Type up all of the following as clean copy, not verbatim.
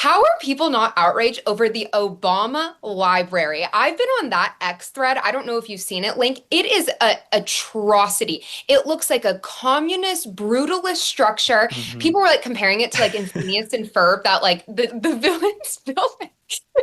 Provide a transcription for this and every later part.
How are people not outraged over the Obama library? I've been on that X thread. I don't know if you've seen it, Link. It is a atrocity. It looks like a communist, brutalist structure. Hmm. People were like comparing it to like Infineous and Ferb, that like the villains building.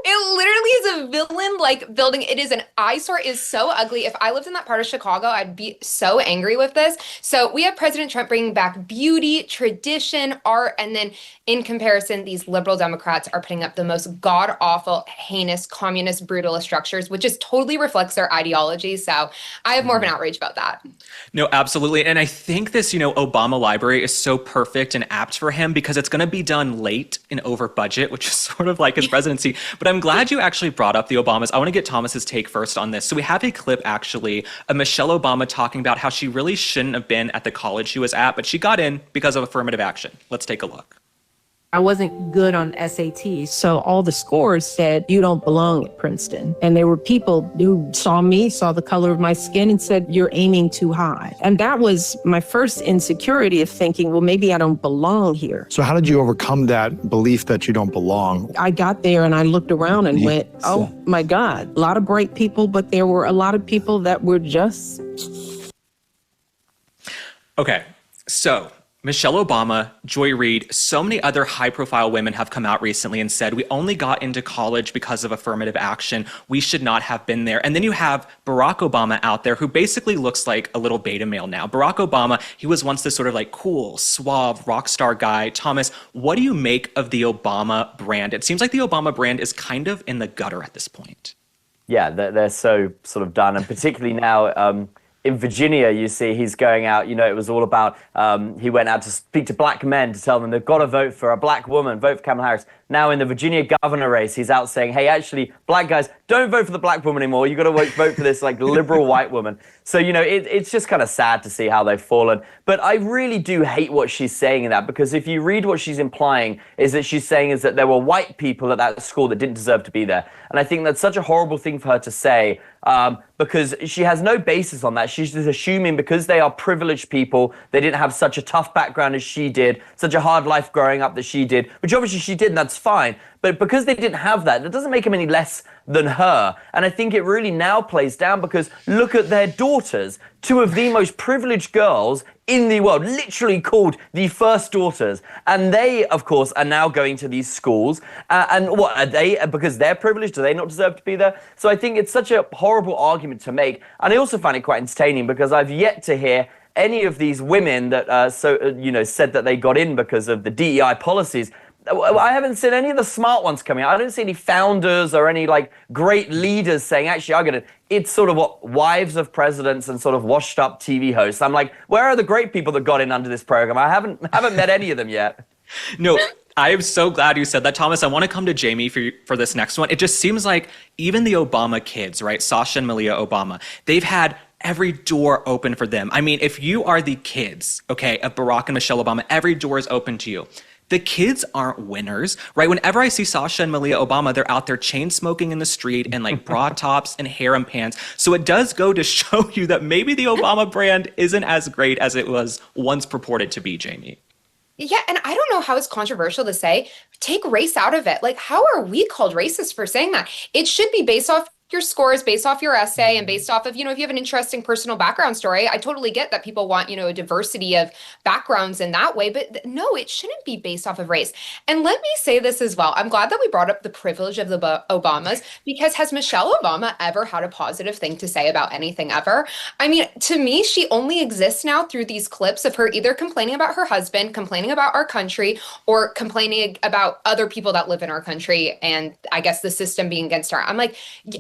It literally is a villain like building. It is an eyesore. It is so ugly. If I lived in that part of Chicago, I'd be so angry with this. So we have President Trump bringing back beauty, tradition, art, and then in comparison, these liberal Democrats are putting up the most god awful, heinous, communist, brutalist structures, which just totally reflects their ideology. So I have more of an outrage about that. No, absolutely. And I think this, Obama library is so perfect and apt for him because it's going to be done late and over budget, which is sort of like his presidency. But I'm glad you actually brought up the Obamas. I want to get Thomas's take first on this. So we have a clip actually of Michelle Obama talking about how she really shouldn't have been at the college she was at, but she got in because of affirmative action. Let's take a look. I wasn't good on SATs, so all the scores said, you don't belong at Princeton. And there were people who saw me, saw the color of my skin, and said, you're aiming too high. And that was my first insecurity of thinking, well, maybe I don't belong here. So how did you overcome that belief that you don't belong? I got there and I looked around and went, oh my God, a lot of bright people, but there were a lot of people that were just... Okay, so Michelle Obama, Joy Reid, so many other high-profile women have come out recently and said, we only got into college because of affirmative action. We should not have been there. And then you have Barack Obama out there who basically looks like a little beta male now. Barack Obama, he was once this sort of like cool, suave, rock star guy. Thomas, what do you make of the Obama brand? It seems like the Obama brand is kind of in the gutter at this point. Yeah, they're so sort of done. And particularly now, in Virginia, you see he's going out, it was all about, he went out to speak to black men to tell them they've got to vote for a black woman, vote for Kamala Harris. Now in the Virginia governor race, he's out saying, hey, actually, black guys, don't vote for the black woman anymore. You got to vote for this like liberal white woman. So, it's just kind of sad to see how they've fallen. But I really do hate what she's saying in that, because if you read what she's implying is that she's saying is that there were white people at that school that didn't deserve to be there. And I think that's such a horrible thing for her to say, because she has no basis on that. She's just assuming because they are privileged people, they didn't have such a tough background as she did, such a hard life growing up that she did, which obviously she did, and that's fine. But because they didn't have that, it doesn't make them any less than her. And I think it really now plays down because look at their daughters, two of the most privileged girls in the world, literally called the first daughters. And they, of course, are now going to these schools. And what are they? Because they're privileged, do they not deserve to be there? So I think it's such a horrible argument to make. And I also find it quite entertaining because I've yet to hear any of these women that said that they got in because of the DEI policies. I haven't seen any of the smart ones coming out. I don't see any founders or any like great leaders saying, actually, I get it. It's sort of what wives of presidents and sort of washed up TV hosts. I'm like, where are the great people that got in under this program? I haven't met any of them yet. No, I am so glad you said that, Thomas. I want to come to Jayme for this next one. It just seems like even the Obama kids, right? Sasha and Malia Obama, they've had every door open for them. I mean, if you are the kids, okay, of Barack and Michelle Obama, every door is open to you. The kids aren't winners, right? Whenever I see Sasha and Malia Obama, they're out there chain smoking in the street and like bra tops and harem pants. So it does go to show you that maybe the Obama brand isn't as great as it was once purported to be, Jayme. Yeah, and I don't know how it's controversial to say, take race out of it. Like, how are we called racist for saying that? It should be based off your scores, based off your essay, and based off of, if you have an interesting personal background story. I totally get that people want, a diversity of backgrounds in that way, but no, it shouldn't be based off of race. And let me say this as well. I'm glad that we brought up the privilege of the Obamas, because has Michelle Obama ever had a positive thing to say about anything ever? I mean, to me, she only exists now through these clips of her either complaining about her husband, complaining about our country, or complaining about other people that live in our country, and I guess the system being against her. I'm like,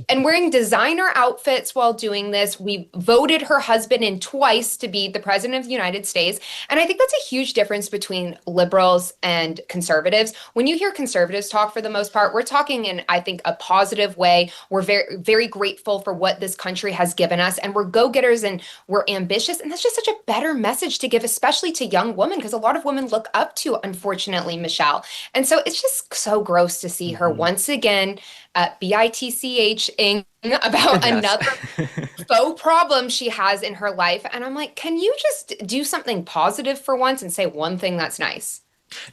and wearing designer outfits while doing this. We voted her husband in twice to be the president of the United States. And I think that's a huge difference between liberals and conservatives. When you hear conservatives talk, for the most part, we're talking in, I think, a positive way. We're very, very grateful for what this country has given us. And we're go-getters and we're ambitious. And that's just such a better message to give, especially to young women, because a lot of women look up to, unfortunately, Michelle. And so it's just so gross to see her once again bitch about another faux problem she has in her life. And I'm like, can you just do something positive for once and say one thing that's nice?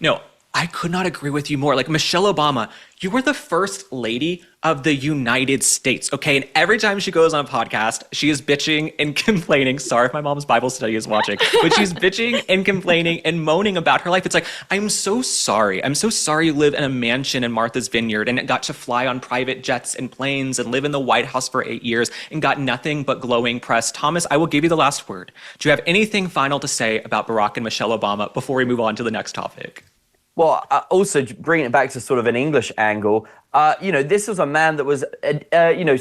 No, I could not agree with you more. Like Michelle Obama, you were the first lady of the United States, okay? And every time she goes on a podcast, she is bitching and complaining. Sorry if my mom's Bible study is watching, but she's bitching and complaining and moaning about her life. It's like, I'm so sorry. I'm so sorry you live in a mansion in Martha's Vineyard and got to fly on private jets and planes and live in the White House for 8 years and got nothing but glowing press. Thomas, I will give you the last word. Do you have anything final to say about Barack and Michelle Obama before we move on to the next topic? Well, also bringing it back to sort of an English angle, this was a man that was,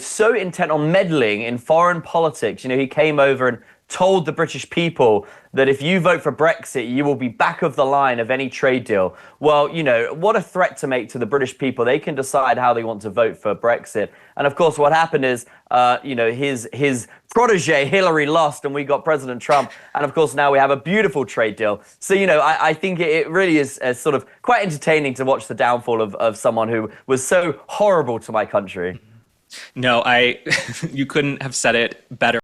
so intent on meddling in foreign politics. He came over and told the British people that if you vote for Brexit, you will be back of the line of any trade deal. Well, what a threat to make to the British people. They can decide how they want to vote for Brexit. And of course, what happened is, his protege Hillary lost and we got President Trump. And of course, now we have a beautiful trade deal. So, I think it really is sort of quite entertaining to watch the downfall of someone who was so horrible to my country. No, you couldn't have said it better.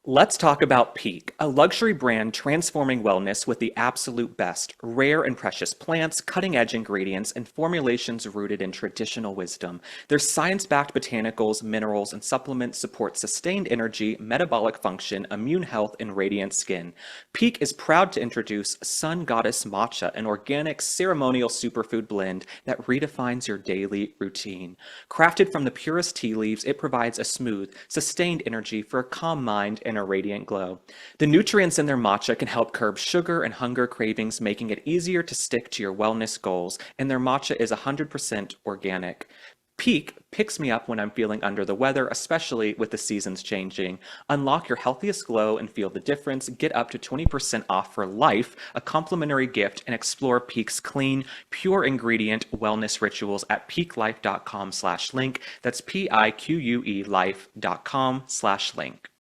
Let's talk about Peak, a luxury brand transforming wellness with the absolute best, rare and precious plants, cutting-edge ingredients, and formulations rooted in traditional wisdom. Their science-backed botanicals, minerals, and supplements support sustained energy, metabolic function, immune health, and radiant skin. Peak is proud to introduce Sun Goddess Matcha, an organic ceremonial superfood blend that redefines your daily routine. Crafted from the purest tea leaves, it provides a smooth, sustained energy for a calm mind and a radiant glow. The nutrients in their matcha can help curb sugar and hunger cravings, making it easier to stick to your wellness goals, and their matcha is 100% organic. Peak picks me up when I'm feeling under the weather, especially with the seasons changing. Unlock your healthiest glow and feel the difference. Get up to 20% off for life, a complimentary gift, and explore Peak's clean, pure ingredient wellness rituals at peaklife.com/link. That's PIQUE life.com/link.